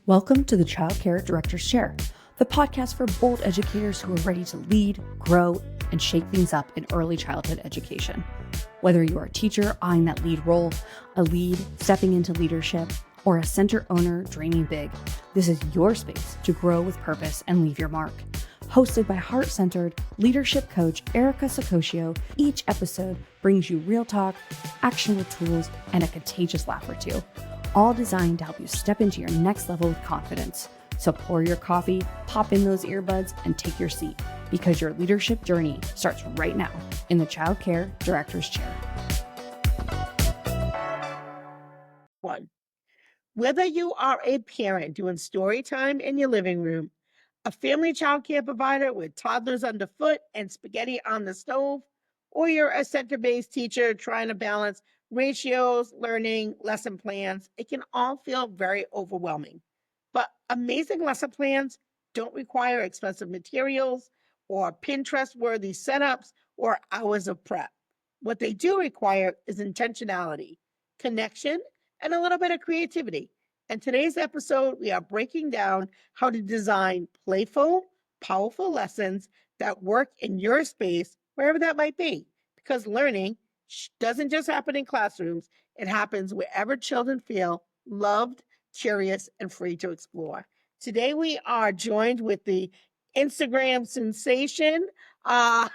Welcome to the Child Care Director's Chair, the podcast for bold educators who are ready to lead, grow, and shake things up in early childhood education. Whether you're a teacher eyeing that lead role, a lead stepping into leadership, or a center owner dreaming big, this is your space to grow with purpose and leave your mark. Hosted by heart-centered leadership coach Erica Sacoccio, each episode brings you real talk, actionable tools, and a contagious laugh or two, all designed to help you step into your next level with confidence. So pour your coffee, pop in those earbuds, and take your seat, because your leadership journey starts right now in the Child Care Director's Chair. Whether you are a parent doing story time in your living room, a family child care provider with toddlers underfoot and spaghetti on the stove, or you're a center-based teacher trying to balance ratios, learning, lesson plans, it can all feel very overwhelming. But amazing lesson plans don't require expensive materials or Pinterest-worthy setups or hours of prep. What they do require is intentionality, connection, and a little bit of creativity. In today's episode, we are breaking down how to design playful, powerful lessons that work in your space, wherever that might be. Because learning doesn't just happen in classrooms, it happens wherever children feel loved, curious, and free to explore. Today, we are joined with the Instagram sensation. Uh,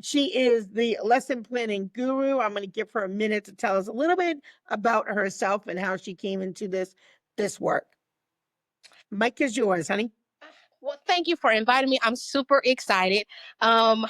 she is the lesson planning guru. I'm going to give her a minute to tell us a little bit about herself and how she came into this work. Mike is yours, honey. Well, thank you for inviting me. I'm super excited. Um,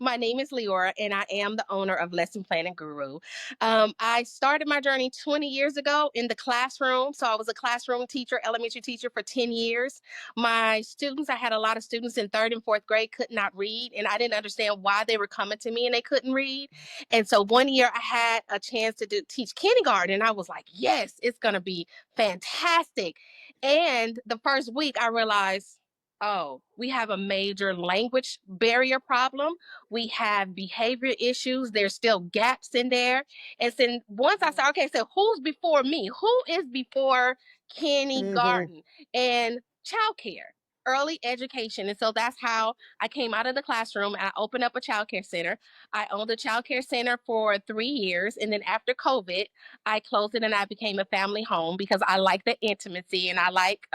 my name is Leora, and I am the owner of Lesson Planning Guru. I started my journey 20 years ago in the classroom. So I was a classroom teacher, elementary teacher for 10 years. My students, I had a lot of students in third and fourth grade could not read, and I didn't understand why they were coming to me and they couldn't read. And so one year I had a chance to teach kindergarten, and I was like, yes, it's going to be fantastic. And the first week I realized, oh, we have a major language barrier problem. We have behavior issues. There's still gaps in there. And then once I said, okay, so who's before me? Who is before kindergarten and childcare, early education? And so that's how I came out of the classroom. I opened up a childcare center. I owned a childcare center for 3 years. And then after COVID, I closed it and I became a family home because I like the intimacy and I like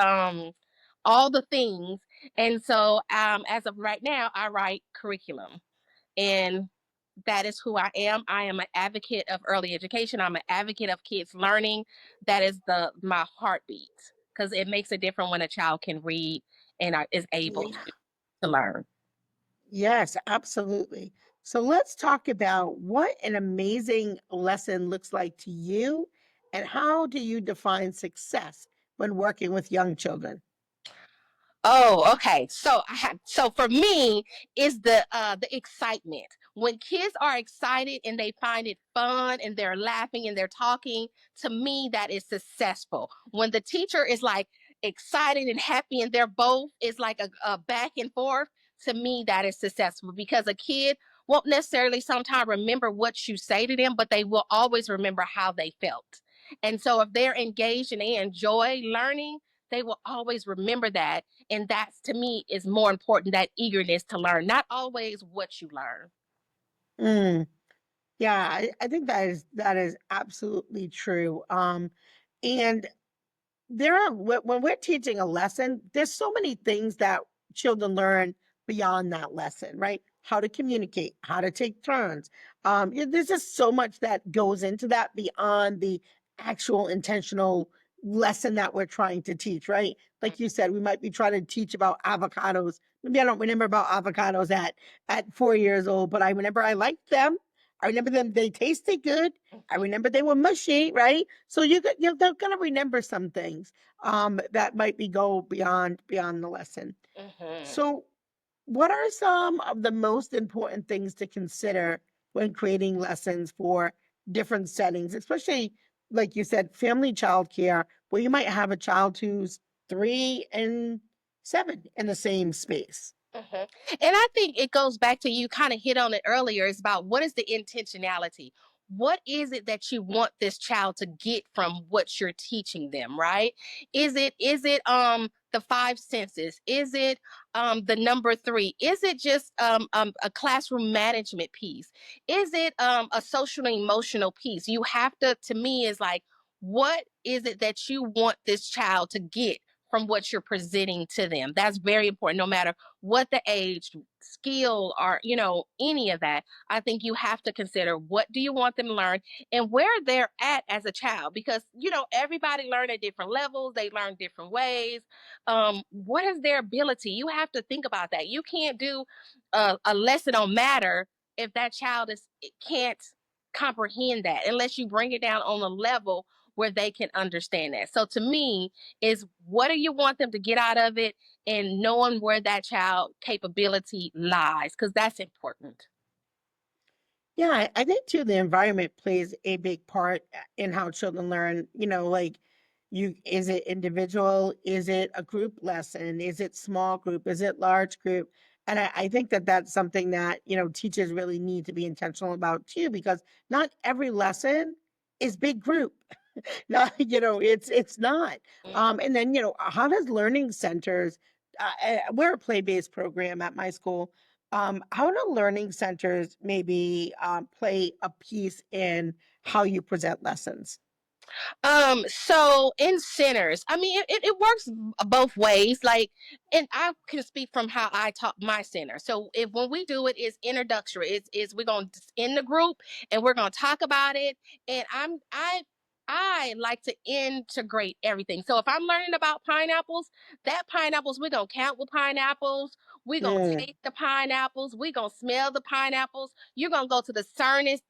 all the things. And so as of right now, I write curriculum, and that is who I am. I am an advocate of early education. I'm an advocate of kids learning. That is my heartbeat, because it makes a difference when a child can read and is able to learn. Yes, absolutely. So let's talk about what an amazing lesson looks like to you, and how do you define success when working with young children? Oh, okay. So for me is the excitement. When kids are excited and they find it fun and they're laughing and they're talking, to me that is successful. When the teacher is like excited and happy and they're both is like a back and forth, to me that is successful, because a kid won't necessarily sometimes remember what you say to them, but they will always remember how they felt. And so if they're engaged and they enjoy learning, they will always remember that. And that's, to me, is more important, that eagerness to learn, not always what you learn. Mm, yeah, I think that is absolutely true. And there are when we're teaching a lesson, there's so many things that children learn beyond that lesson, right? How to communicate, how to take turns. There's just so much that goes into that beyond the actual intentional lesson that we're trying to teach, right? Like you said, we might be trying to teach about avocados. Maybe I don't remember about avocados at 4 years old, but I remember I liked them. I remember them; they tasted good. I remember they were mushy, right? So you're gonna remember some things that might be go beyond the lesson. Mm-hmm. So, what are some of the most important things to consider when creating lessons for different settings, especially like you said, family childcare, where you might have a child who's 3 and 7 in the same space? And I think it goes back to, you kind of hit on it earlier. It's about, what is the intentionality? what is it that you want this child to get from what you're teaching them, right? Is it the five senses? Is it the number three? Is it just a classroom management piece? Is it a social and emotional piece? You have to me, is like, what is it that you want this child to get from what you're presenting to them? That's very important, no matter what the age, skill, or any of that. I think you have to consider, what do you want them to learn and where they're at as a child, because everybody learn at different levels, they learn different ways. What is their ability? You have to think about that. You can't do a lesson on matter if that child can't comprehend that, unless you bring it down on a level where they can understand that. So to me, is, what do you want them to get out of it, and knowing where that child capability lies, because that's important. Yeah, I think too the environment plays a big part in how children learn. Like, is it individual? Is it a group lesson? Is it small group? Is it large group? And I think that that's something that, teachers really need to be intentional about too, because not every lesson is big group. No, it's not. And then, how does learning centers, we're a play-based program at my school. How do learning centers maybe play a piece in how you present lessons? So in centers, I mean, it works both ways. Like, and I can speak from how I taught my center. So if when we do it, is introductory. Is we're gonna in the group and we're gonna talk about it. And I like to integrate everything. So if I'm learning about pineapples, that pineapples, we're gonna count with pineapples. We're gonna Mm, taste the pineapples. We're gonna smell the pineapples. You're gonna go to the science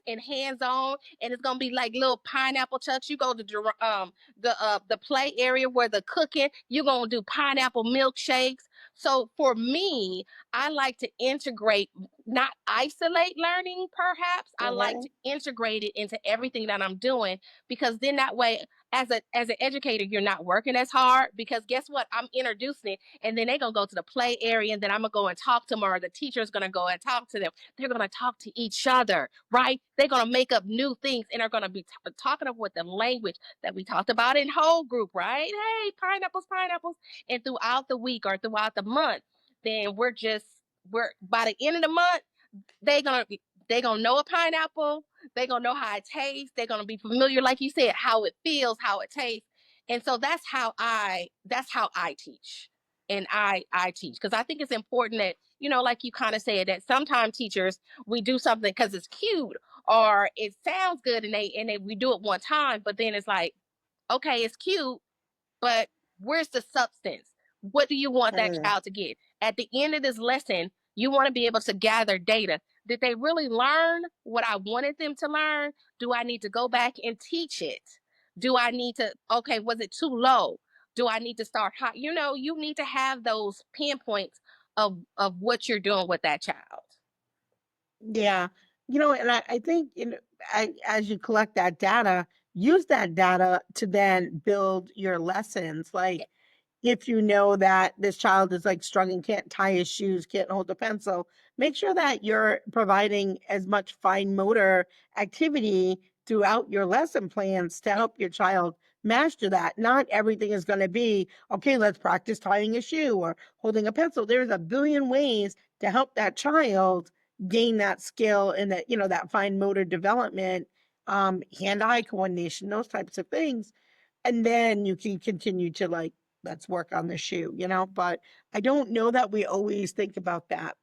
and hands-on, and it's gonna be like little pineapple chucks. You go to the play area where the cooking. You're gonna do pineapple milkshakes. So for me, I like to integrate, not isolate learning. Perhaps I like mhm, to integrate it into everything that I'm doing, because then that way, as an educator, you're not working as hard, because guess what? I'm introducing it, and then they're gonna go to the play area, and then I'm gonna go and talk to them, or the teacher's gonna go and talk to them. They're going to talk to each other, right? They're going to make up new things, and are going to be talking up with the language that we talked about in whole group, right? Hey, pineapples, pineapples. And throughout the week or throughout the month, then we're by the end of the month, they gonna they gonna know a pineapple. They gonna know how it tastes. They're gonna be familiar, like you said, how it feels, how it tastes. And so that's how I teach, and I teach, because I think it's important that, like you kind of said, that sometimes teachers, we do something because it's cute or it sounds good, and they we do it one time, but then it's like, okay, it's cute, but where's the substance? What do you want that mm. child to get? At the end of this lesson, you want to be able to gather data. Did they really learn what I wanted them to learn? Do I need to go back and teach it? Do I need to, okay, was it too low? Do I need to start high? You need to have those pinpoints of what you're doing with that child. Yeah. And I think, as you collect that data, use that data to then build your lessons. Like, if you know that this child is like struggling, can't tie his shoes, can't hold a pencil, make sure that you're providing as much fine motor activity throughout your lesson plans to help your child master that. Not everything is going to be, okay, let's practice tying a shoe or holding a pencil. There's a billion ways to help that child gain that skill and that, that fine motor development, hand-eye coordination, those types of things. And then you can continue to, like, let's work on the shoe, but I don't know that we always think about that.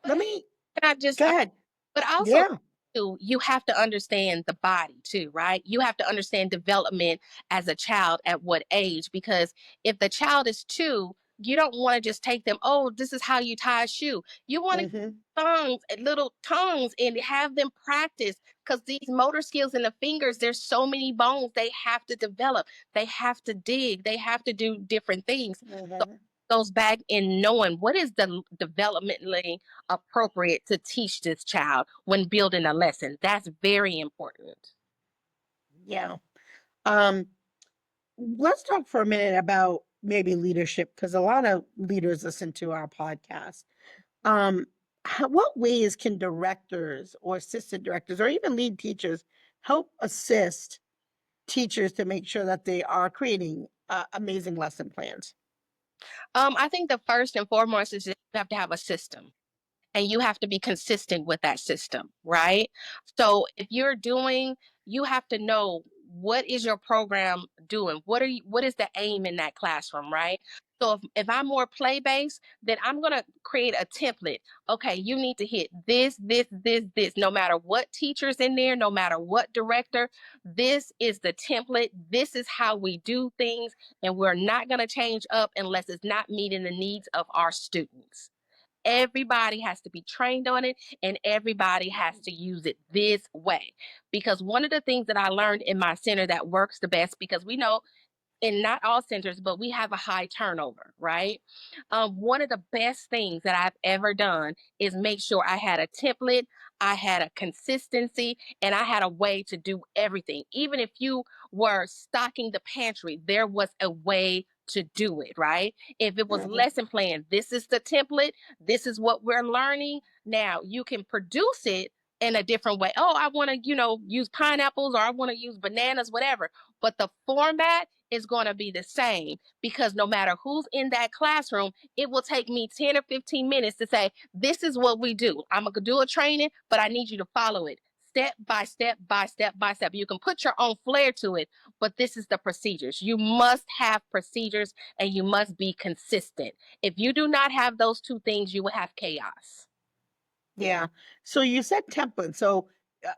But Let me I just go ahead. But also, Yeah. too, you have to understand the body too, right? You have to understand development as a child at what age, because if the child is 2, you don't want to just take them, oh, this is how you tie a shoe. You want to Hmm. little tongues, and have them practice, because these motor skills in the fingers, there's so many bones they have to develop. They have to dig, they have to do different things. So Hmm. it goes back in knowing what is the developmentally appropriate to teach this child when building a lesson. That's very important. Yeah. Um, let's talk for a minute about maybe leadership, because a lot of leaders listen to our podcast. Um, What ways can directors or assistant directors or even lead teachers help assist teachers to make sure that they are creating amazing lesson plans? I think the first and foremost is that you have to have a system and you have to be consistent with that system, right? So if you're doing, you have to know what is your program doing? What is the aim in that classroom, right? So if I'm more play based, then I'm gonna create a template. Okay, you need to hit this, no matter what teacher's in there, no matter what director, this is the template. This is how we do things, and we're not gonna change up unless it's not meeting the needs of our students. Everybody has to be trained on it and everybody has to use it this way. Because one of the things that I learned in my center that works the best, because we know in not all centers, but we have a high turnover, right? One of the best things that I've ever done is make sure I had a template, I had a consistency, and I had a way to do everything. Even if you were stocking the pantry, there was a way to do it, right? If it was Mhm. lesson plan, this is the template, this is what we're learning. Now you can produce it in a different way. Oh, I want to, use pineapples or I want to use bananas, whatever. But the format is going to be the same because no matter who's in that classroom, it will take me 10 or 15 minutes to say, this is what we do. I'm going to do a training, but I need you to follow it step by step by step by step. You can put your own flair to it, but this is the procedures. You must have procedures and you must be consistent. If you do not have those two things, you will have chaos. Yeah. So you said template. So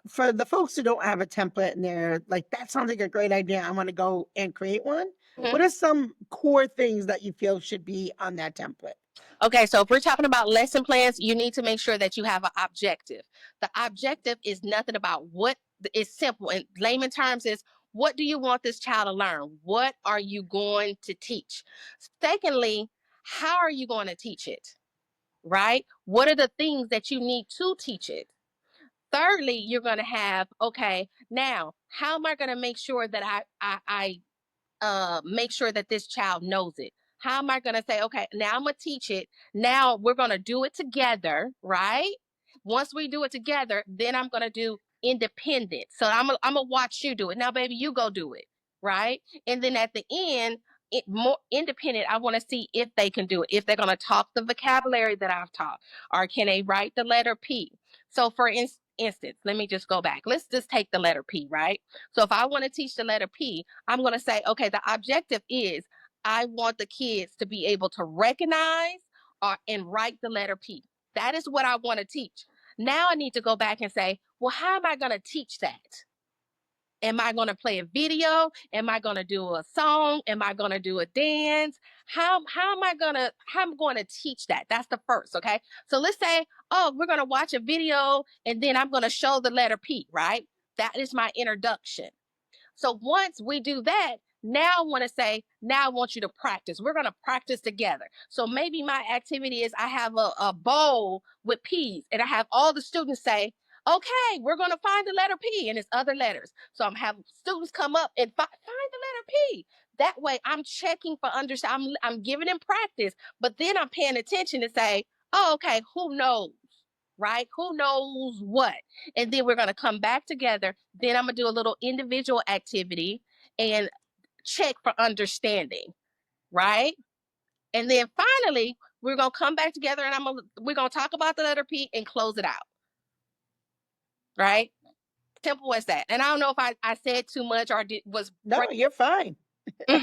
for the folks who don't have a template and they're like, that sounds like a great idea. I want to go and create one. Mhm. What are some core things that you feel should be on that template? Okay, so if we're talking about lesson plans, you need to make sure that you have an objective. The objective is nothing about what is simple in layman terms is what do you want this child to learn? What are you going to teach? Secondly, how are you going to teach it? Right? What are the things that you need to teach it? Thirdly, you're going to have, okay, now how am I going to make sure that I make sure that this child knows it? How am I going to say, okay, now I'm going to teach it. Now we're going to do it together, right? Once we do it together, then I'm going to do independent. So I'm going to watch you do it. Now, baby, you go do it, right? And then at the end, more independent, I want to see if they can do it, if they're going to talk the vocabulary that I've taught, or can they write the letter P? So, for instance, let me just go back. Let's just take the letter P, right? So, if I want to teach the letter P, I'm going to say, okay, the objective is I want the kids to be able to recognize and write the letter P. That is what I want to teach. Now I need to go back and say, well, how am I going to teach that? Am I going to play a video? Am I going to do a song? Am I going to do a dance? How am I going to teach that? That's the first, okay? So let's say, oh, we're going to watch a video and then I'm going to show the letter P, right? That is my introduction. So once we do that, now I want to say, now I want you to practice. We're going to practice together. So maybe my activity is I have a bowl with peas and I have all the students say, okay, we're going to find the letter P and its other letters. So I'm having students come up and find the letter P. That way I'm checking for understanding. I'm giving them practice, but then I'm paying attention to say, oh, okay, who knows? Right? Who knows what? And then we're going to come back together. Then I'm going to do a little individual activity and check for understanding, right? And then finally, we're going to come back together and we're going to talk about the letter P and close it out, right? Simple as that. And I don't know if I said too much or was No, you're fine. so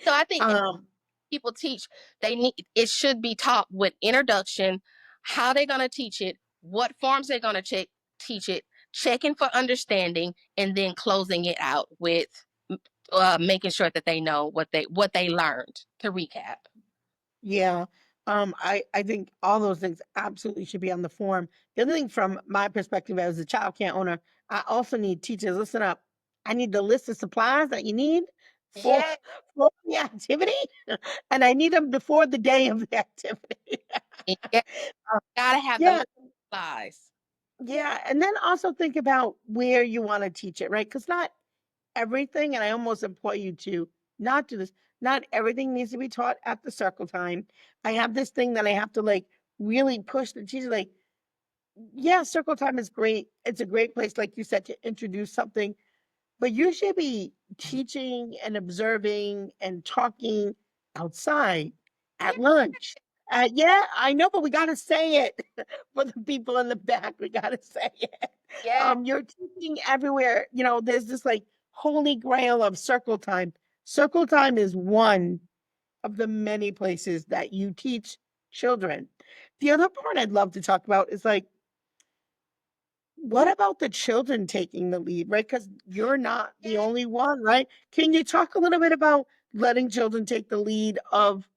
I think um, people teach, they need it should be taught with introduction, how they're going to teach it, what forms they're going to teach it, checking for understanding, and then closing it out with making sure that they know what they learned to recap. yeah. I think all those things absolutely should be on the form. The other thing from my perspective as a child care owner, I also need teachers, listen up. I need the list of supplies that you need for Yeah, for the activity, and I need them before the day of the activity. yeah, Uh, gotta have the yeah, supplies. yeah, and then also think about where you wanna teach it, right? Because not everything, and I almost implore you to not do this, not everything needs to be taught at the circle time. I have this thing that I have to, like, really push the teacher, like, yeah, circle time is great. It's a great place, like you said, to introduce something, but you should be teaching and observing and talking outside at lunch. Yeah, I know, but we got to say it for the people in the back. We got to say it. Yeah. You're teaching everywhere. There's this like holy grail of circle time. Circle time is one of the many places that you teach children. The other part I'd love to talk about is like, what about the children taking the lead, right? Because you're not the only one, right? Can you talk a little bit about letting children take the lead of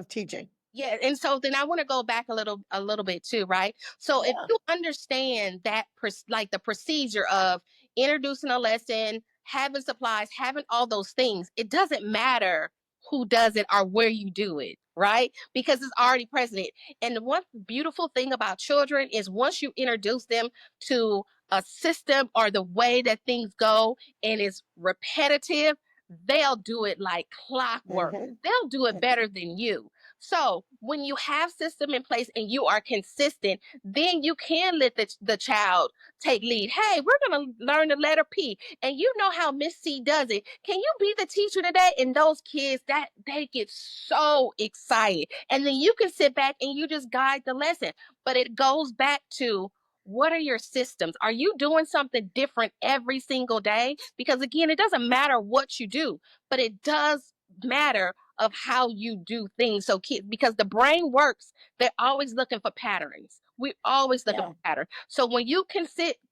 teaching? Yeah, and so then I want to go back a little bit too, right? So if Yeah. you understand that like the procedure of introducing a lesson, having supplies, having all those things, it doesn't matter who does it or where you do it, right? Because it's already present. And the one beautiful thing about children is once you introduce them to a system or the way that things go and it's repetitive, they'll do it like clockwork. Hmm. They'll do it better than you. So when you have system in place and you are consistent, then you can let the child take lead. Hey, we're gonna learn the letter P, and you know how Miss C does it. Can you be the teacher today? And those kids that they get so excited, and then you can sit back and you just guide the lesson. But it goes back to what are your systems? Are you doing something different every single day? Because again, it doesn't matter what you do, but it does matter of how you do things. So kids, because the brain works, they're always looking for patterns. We're always looking Yeah. for pattern. So when you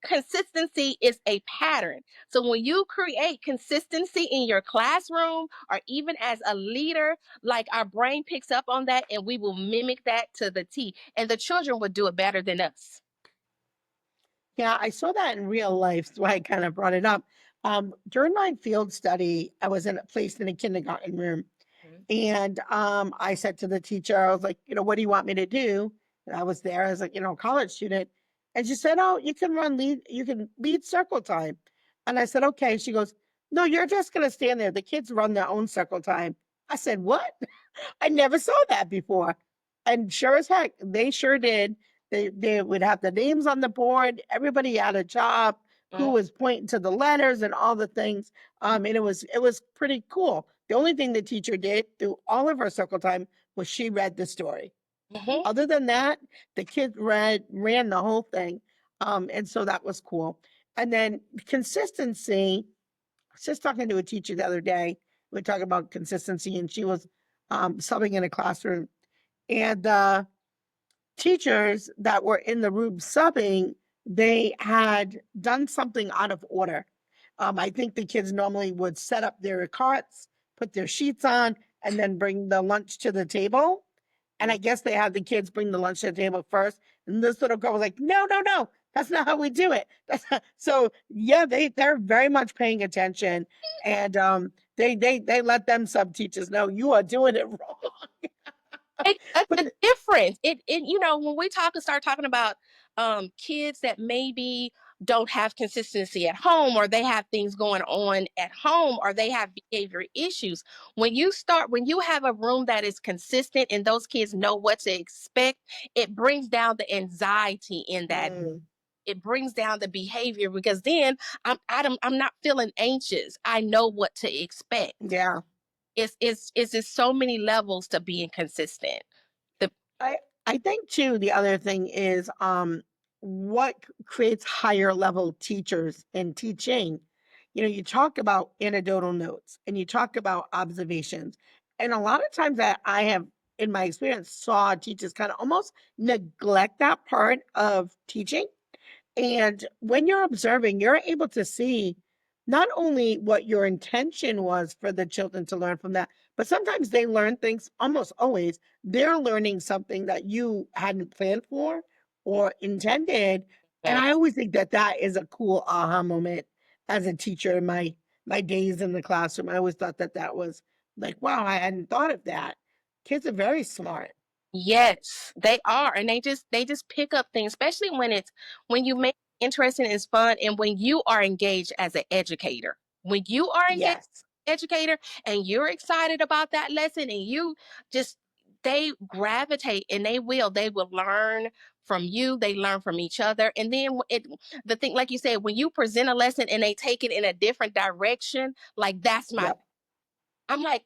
consistency is a pattern. So when you create consistency in your classroom or even as a leader, like our brain picks up on that and we will mimic that to the T. And the children would do it better than us. Yeah, I saw that in real life, so I kind of brought it up. During my field study, I was placed in a kindergarten room. Mhm. And I said to the teacher, I was like, what do you want me to do? And I was there as a, college student. And she said, oh, you can lead circle time. And I said, okay. She goes, no, you're just going to stand there. The kids run their own circle time. I said, what? I never saw that before. And sure as heck, they sure did. They would have the names on the board. Everybody had a job. Who Mhm. was pointing to the letters and all the things. And it was pretty cool. The only thing the teacher did through all of our circle time was she read the story. Mhm. Other than that, the kids ran the whole thing. And so that was cool. And then consistency. I was just talking to a teacher the other day. We were talking about consistency, and she was subbing in a classroom. And teachers that were in the room subbing, they had done something out of order. I think the kids normally would set up their carts, put their sheets on, and then bring the lunch to the table. And I guess they had the kids bring the lunch to the table first. And this little girl was like, no, no, no, that's not how we do it. So yeah, they're very much paying attention. And they let them sub teachers know you are doing it wrong. That's But the difference. When we start talking about kids that maybe don't have consistency at home or they have things going on at home or they have behavior issues. When you have a room that is consistent and those kids know what to expect, it brings down the anxiety in that. mm, It brings down the behavior because then I'm not feeling anxious. I know what to expect. yeah. It's just so many levels to being consistent. The I I think too the other thing is what creates higher level teachers in teaching. You talk about anecdotal notes and you talk about observations. And a lot of times that I have in my experience saw teachers kind of almost neglect that part of teaching, and when you're observing, you're able to see not only what your intention was for the children to learn from that, but sometimes they learn things, almost always, they're learning something that you hadn't planned for or intended. And I always think that that is a cool aha moment as a teacher in my days in the classroom. I always thought that that was like, wow, I hadn't thought of that. Kids are very smart. Yes, they are, and they just pick up things, especially when you make it interesting and it's fun, and when you are engaged as an educator. When you are engaged Yes. as an educator and you're excited about that lesson, and you just they gravitate, and they will learn from you, they learn from each other. And then the thing, like you said, when you present a lesson and they take it in a different direction, like that's my, Yep. I'm like,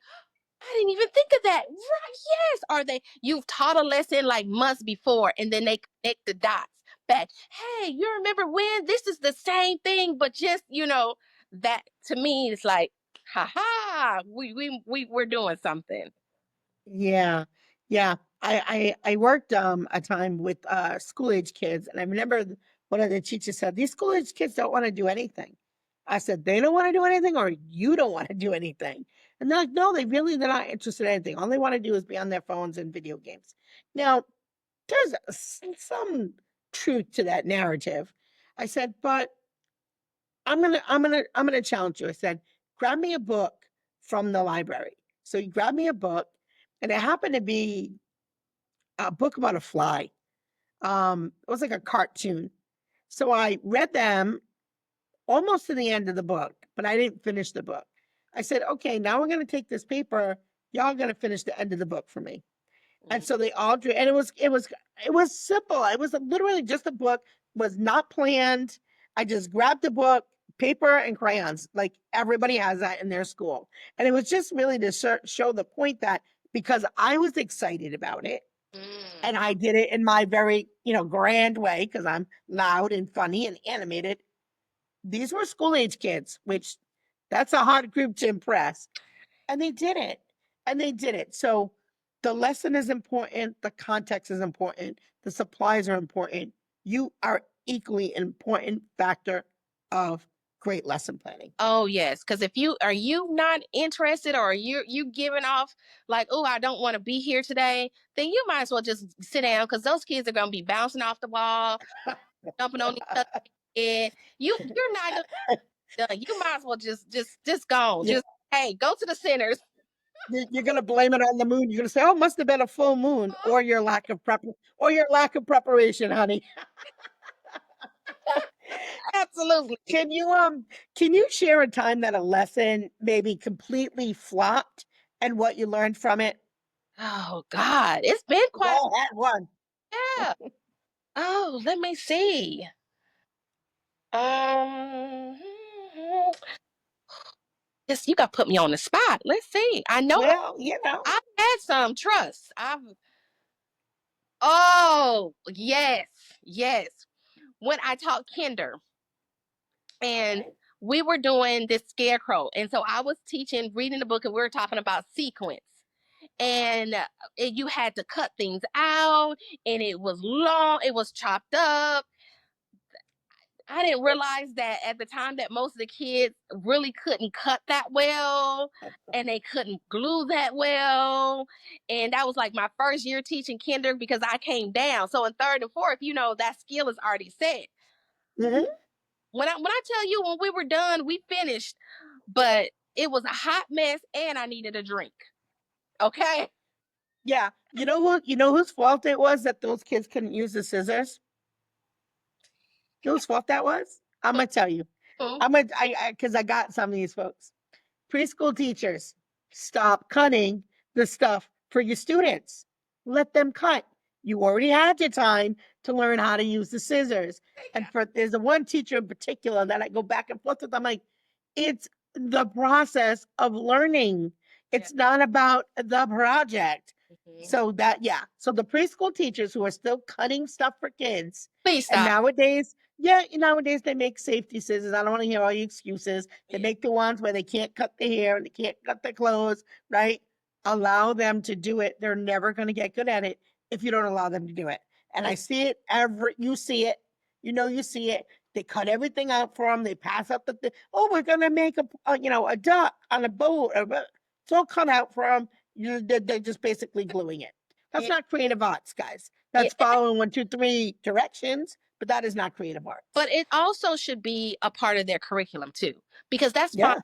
I didn't even think of that. Right? Yes. Or you've taught a lesson like months before, and then they connect the dots back. Hey, you remember when this is the same thing, but just, that to me, it's like, ha ha, we're doing something. Yeah. Yeah. I worked a time with school age kids, and I remember one of the teachers said, "These school age kids don't want to do anything." I said, "They don't want to do anything, or you don't want to do anything?" And they're like, "No, they're not interested in anything. All they want to do is be on their phones and video games." Now, there's some truth to that narrative. I said, "But I'm gonna challenge you." I said, "Grab me a book from the library." So you grab me a book, and it happened to be a book about a fly. It was like a cartoon. So I read them almost to the end of the book, but I didn't finish the book. I said, "Okay, now we're gonna take this paper. Y'all gonna finish the end of the book for me." And Mm. so they all drew, and it was simple. It was literally just a book, was not planned. I just grabbed the book, paper and crayons, like everybody has that in their school. And it was just really to show the point that because I was excited about it Mm. and I did it in my very, grand way because I'm loud and funny and animated. These were school age kids, which that's a hard group to impress. And they did it. And they did it. So the lesson is important. The context is important. The supplies are important. You are equally an important factor of great lesson planning. Oh yes, because if you not interested, or you giving off like, oh, I don't want to be here today, then you might as well just sit down, because those kids are gonna be bouncing off the wall, jumping on each other head. You're not gonna be done. You might as well just go on. Yeah, Just, hey, go to the centers. you're going to blame it on the moon. You're going to say, "Oh, must have been a full moon," or your lack of preparation, honey. Absolutely. Can you share a time that a lesson maybe completely flopped and what you learned from it? Oh God, it's been We've quite. all had one. Yeah. Oh, let me see. Um, just, you got to put me on the spot. Let's see. I know Well, I've had some trust. Oh, yes, yes. When I taught kinder, and okay. we were doing this scarecrow. And so I was teaching, reading the book, and we were talking about sequence. And you had to cut things out, and it was long, it was chopped up. I didn't realize that at the time that most of the kids really couldn't cut that well, and they couldn't glue that well. And that was like my first year teaching kinder, because I came down. So in third and fourth, that skill is already set. Mhm. When I tell you, when we were done, we finished, but it was a hot mess, and I needed a drink. Okay. Yeah. You know whose fault it was that those kids couldn't use the scissors? You know whose fault that was? I'm gonna tell you. Mhm. I'm gonna because I got some of these folks. Preschool teachers, stop cutting the stuff for your students. Let them cut. You already had your time to learn how to use the scissors. And there's a one teacher in particular that I go back and forth with. I'm like, it's the process of learning. Yeah. It's not about the project. Mhm. So that, yeah. So the preschool teachers who are still cutting stuff for kids, Please and stop. nowadays, yeah, nowadays they make safety scissors. I don't want to hear all your excuses. They Yeah. make the ones where they can't cut the hair and they can't cut the clothes, right? Allow them to do it. They're never going to get good at it if you don't allow them to do it. And I see it you see it, you see it. They cut everything out for them. They pass up oh, we're going to make a duck on a boat. It's all cut out for them. They're just basically gluing it. That's Yeah. not creative arts, guys. Yeah. That's following 1, 2, 3 directions, but that is not creative But arts. it also should be a part of their curriculum too, because that's fine. Yeah.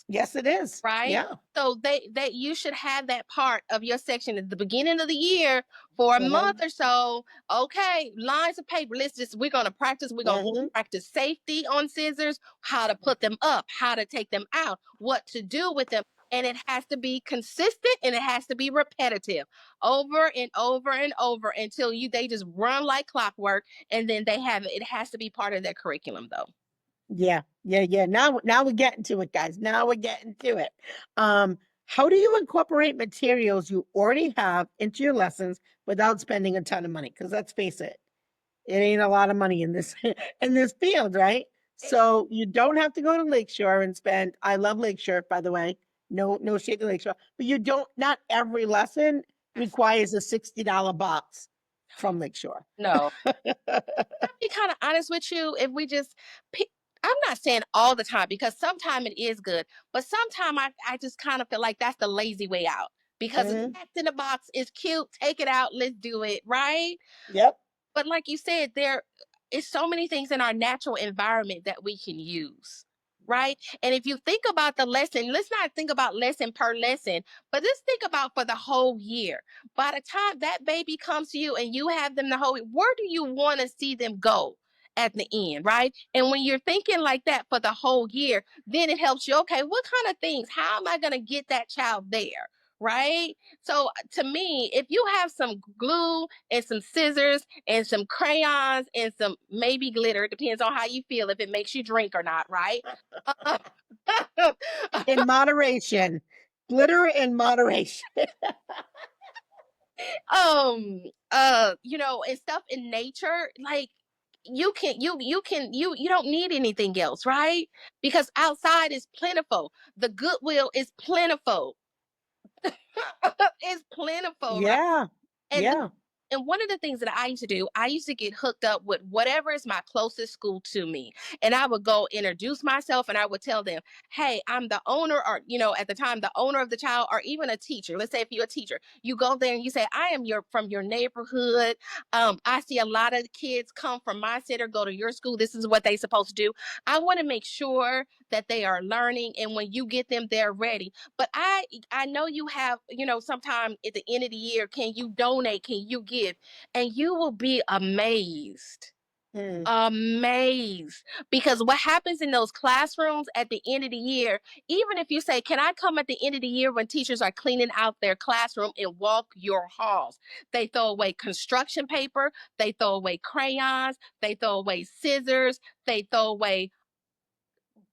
Yes, it is. Right? Yeah. So you should have that part of your section at the beginning of the year for a month Mhm. or so. Okay, lines of paper. We're gonna practice. We're gonna Mhm. practice safety on scissors, how to put them up, how to take them out, what to do with them. And it has to be consistent and it has to be repetitive over and over and over until they just run like clockwork, and then they have it. It has to be part of their curriculum though. Yeah, yeah, yeah. Now we're getting to it, guys. Now we're getting to it. How do you incorporate materials you already have into your lessons without spending a ton of money? Because let's face it, it ain't a lot of money in this in this field, right? So you don't have to go to Lakeshore and spend. I love Lakeshore, by the way. No shade to Lakeshore, but you don't. Not every lesson requires a $60 box from Lakeshore. No. I'll be kind of honest with you. If we just pick, I'm not saying all the time because sometimes it is good, but sometimes I just kind of feel like that's the lazy way out because it's Hmm. packed in a box, it's cute, take it out, let's do it, right? Yep. But like you said, there is so many things in our natural environment that we can use, right? And if you think about the lesson, let's not think about lesson per lesson, but let's think about for the whole year. By the time that baby comes to you and you have them the whole, where do you want to see them go at the end, right? And when you're thinking like that for the whole year, then it helps you. Okay, what kind of things? How am I going to get that child there? Right. So to me, if you have some glue and some scissors and some crayons and some maybe glitter. Depends on how you feel if it makes you drink or not, right? Uh, In moderation. Glitter in moderation. and stuff in nature, like you don't need anything else, right? Because outside is plentiful. The goodwill is plentiful. It's plentiful, right? Yeah. And Yeah. and one of the things that I used to do, I used to get hooked up with whatever is my closest school to me. And I would go introduce myself and I would tell them, hey, I'm the owner, or, at the time, the owner of the child, or even a teacher. Let's say if you're a teacher, you go there and you say, I am from your neighborhood. I see a lot of kids come from my center, go to your school. This is what they're supposed to do. I want to make sure that they are learning. And when you get them, they're ready. But I know you have, sometime at the end of the year, can you donate? Can you give? And you will be amazed. Mm. Amazed. Because what happens in those classrooms at the end of the year, even if you say, can I come at the end of the year when teachers are cleaning out their classroom and walk your halls? They throw away construction paper, they throw away crayons, they throw away scissors, they throw away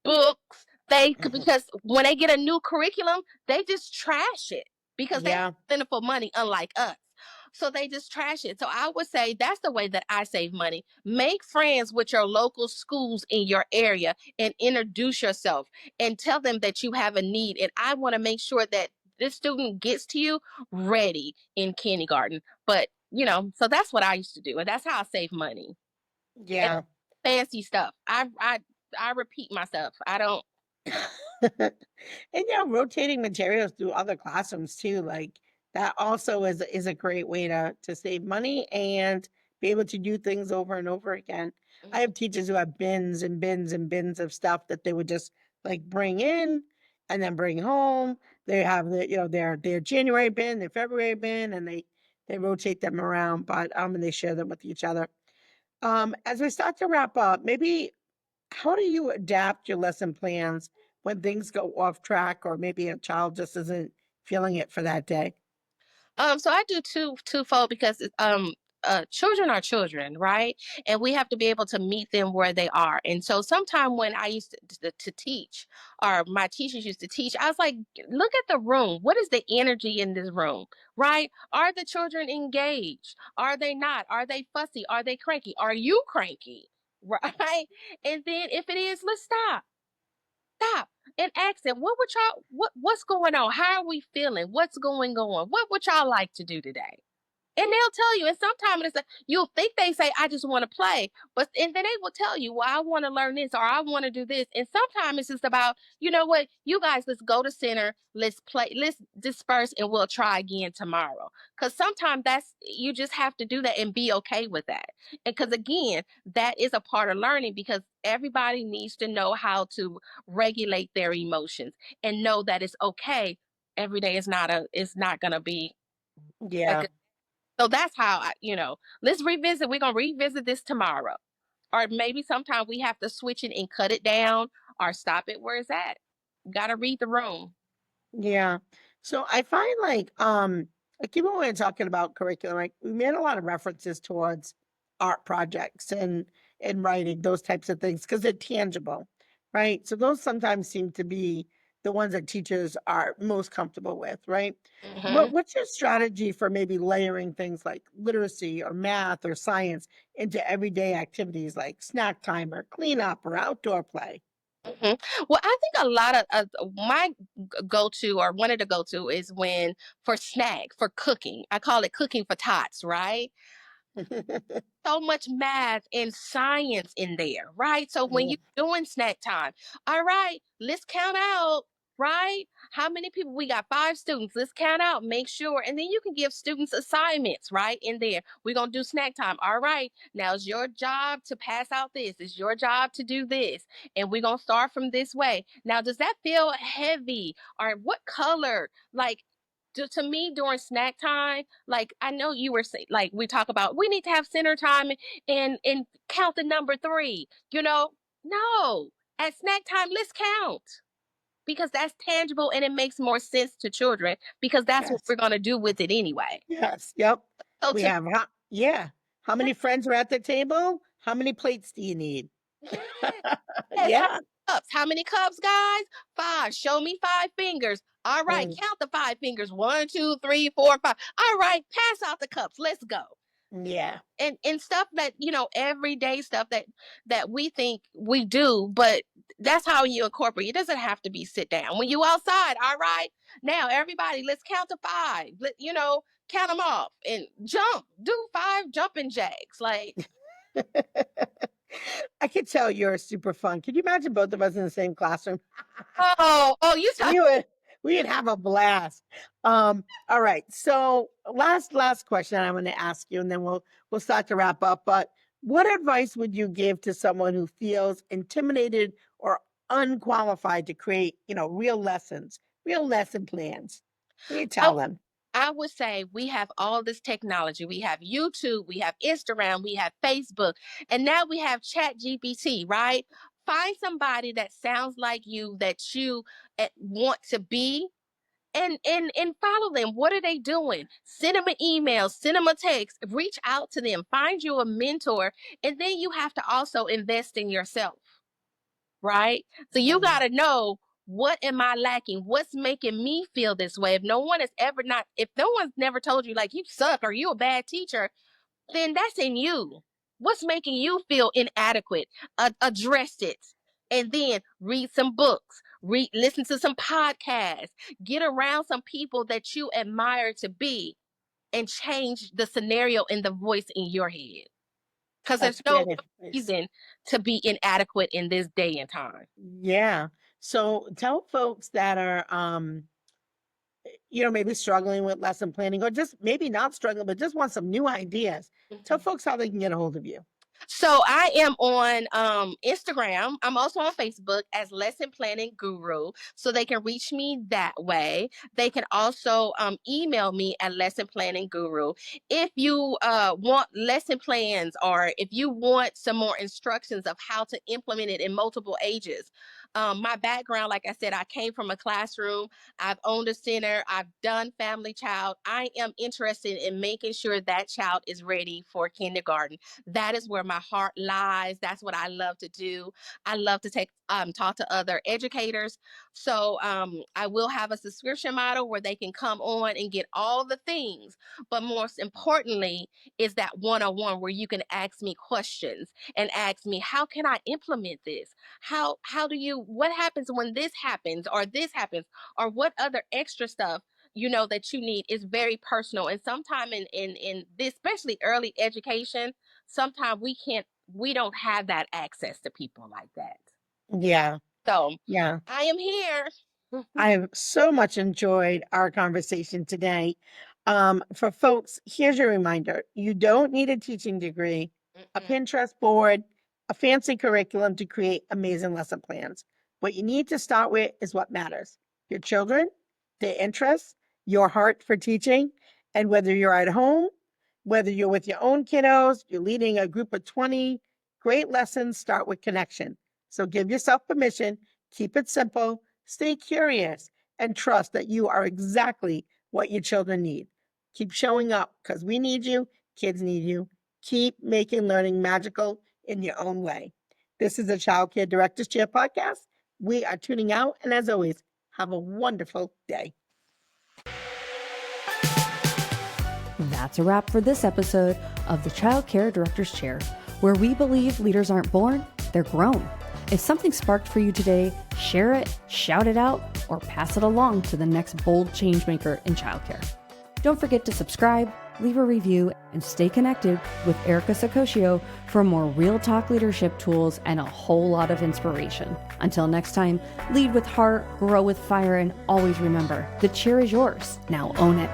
books. Because when they get a new curriculum, they just trash it because they have Yeah. plentiful money, unlike us. So they just trash it. So I would say that's the way that I save money. Make friends with your local schools in your area and introduce yourself and tell them that you have a need. And I want to make sure that this student gets to you ready in kindergarten. But, so that's what I used to do. And that's how I save money. And Yeah. fancy stuff. I repeat myself. I don't. And yeah, rotating materials through other classrooms too, like that also is a great way to save money and be able to do things over and over again. I have teachers who have bins and bins and bins of stuff that they would just like bring in and then bring home. They have their January bin, their February bin, and they rotate them around, but and they share them with each other. As we start to wrap up, maybe how do you adapt your lesson plans when things go off track or maybe a child just isn't feeling it for that day? So I do twofold because children are children, right? And we have to be able to meet them where they are. And so sometime when I used to teach, or my teachers used to teach, I was like, look at the room. What is the energy in this room, right? Are the children engaged? Are they not? Are they fussy? Are they cranky? Are you cranky? Right? And then if it is, let's stop and ask them, what's going on? How are we feeling? What's going on? What would y'all like to do today? And they'll tell you. And sometimes it's like, you'll think they say, I just want to play. And then they will tell you, well, I want to learn this or I want to do this. And sometimes it's just about, you know what, you guys, let's go to center, let's play, let's disperse, and we'll try again tomorrow. Because sometimes you just have to do that and be okay with that. And because again, that is a part of learning, because everybody needs to know how to regulate their emotions and know that it's okay. Every day it's not gonna be a Yeah. good. So that's how let's revisit. We're gonna revisit this tomorrow. Or maybe sometime we have to switch it and cut it down or stop it where it's at. You gotta read the room. Yeah. So I find like even when we're talking about curriculum, like we made a lot of references towards art projects and writing, those types of things, because they're tangible, right? So those sometimes seem to be the ones that teachers are most comfortable with, right? Hmm. What's your strategy for maybe layering things like literacy or math or science into everyday activities like snack time or cleanup or outdoor play? Hmm. Well, I think a lot of my go to or wanted to go to is when for snack, for cooking. I call it cooking for tots, right? So much math and science in there, right? So when Mm, you're doing snack time, all right, let's count out, right? How many people we got? 5 students. Let's count out, make sure. And then you can give students assignments, right? In there. We're gonna do snack time. All right, now it's your job to pass out this. It's your job to do this. And we're gonna start from this way. Now, does that feel heavy? Or what color? Like to me during snack time, like I know you were saying, like we talk about we need to have center time and count the number three. No, at snack time let's count because that's tangible and it makes more sense to children because that's what yes. we're gonna do with it anyway. Yes, yep. So We to have yeah. How many friends are at the table? How many plates do you need? yes, yes, how Yeah. many cups? How many cups, guys? Five. Show me 5 fingers. All right, Mm, count the 5 fingers. 1, 2, 3, 4, 5. All right, pass out the cups. Let's go. yeah. And stuff that everyday stuff that we think we do, but that's how you incorporate. It doesn't have to be sit down when you outside. All right, now everybody, let's count to five. Count them off and jump. Do 5 jumping jacks. Like, I could tell you're super fun. Could you imagine both of us in the same classroom? oh, you talk. We would we'd have a blast. All right. So last question I'm going to ask you, and then we'll start to wrap up. But what advice would you give to someone who feels intimidated or unqualified to create, real lesson plans? What do you I, tell them? I would say we have all this technology. We have YouTube, we have Instagram, we have Facebook, and now we have Chat GPT, right? Find somebody that sounds like you that you want to be and follow them. What are they doing? Send them an email, send them a text, reach out to them, find you a mentor, and then you have to also invest in yourself, right? So you got Mhm. to know, what am I lacking? What's making me feel this way? If no one's never told you like you suck or you a bad teacher, then that's in you. What's making you feel inadequate? Address it. And then read some books, listen to some podcasts, get around some people that you admire to be, and change the scenario and the voice in your head. Because That's there's no great advice. reason to be inadequate in this day and time. Yeah. So tell folks that are maybe struggling with lesson planning or just maybe not struggling, but just want some new ideas. Tell Mhm. folks how they can get a hold of you. So I am on Instagram. I'm also on Facebook as Lesson Planning Guru, so they can reach me that way. They can also email me at Lesson Planning Guru if you want lesson plans or if you want some more instructions of how to implement it in multiple ages. My background, like I said, I came from a classroom. I've owned a center. I've done family child. I am interested in making sure that child is ready for kindergarten. That is where my heart lies. That's what I love to do. I love to talk to other educators. So I will have a subscription model where they can come on and get all the things. But most importantly, is that one-on-one where you can ask me questions and ask me, how can I implement this? How do you, what happens when this happens, or what other extra stuff that you need is very personal. And sometime in this, especially early education, sometimes we don't have that access to people like that. Yeah. So Yeah. I am here. I have so much enjoyed our conversation today. For folks, here's your reminder. You don't need a teaching degree, a Mm-mm. Pinterest board, a fancy curriculum to create amazing lesson plans. What you need to start with is what matters: your children, their interests, your heart for teaching, and whether you're at home, whether you're with your own kiddos, you're leading a group of 20, great lessons start with connection. So give yourself permission, keep it simple, stay curious, and trust that you are exactly what your children need. Keep showing up because we need you, kids need you. Keep making learning magical in your own way. This is the Child Care Director's Chair podcast. We are tuning out, and as always, have a wonderful day. That's a wrap for this episode of the Child Care Director's Chair, where we believe leaders aren't born, they're grown. If something sparked for you today, share it, shout it out, or pass it along to the next bold changemaker in childcare. Don't forget to subscribe, leave a review, and stay connected with Erica Sacosio for more real talk leadership tools and a whole lot of inspiration. Until next time, lead with heart, grow with fire, and always remember, the chair is yours. Now own it.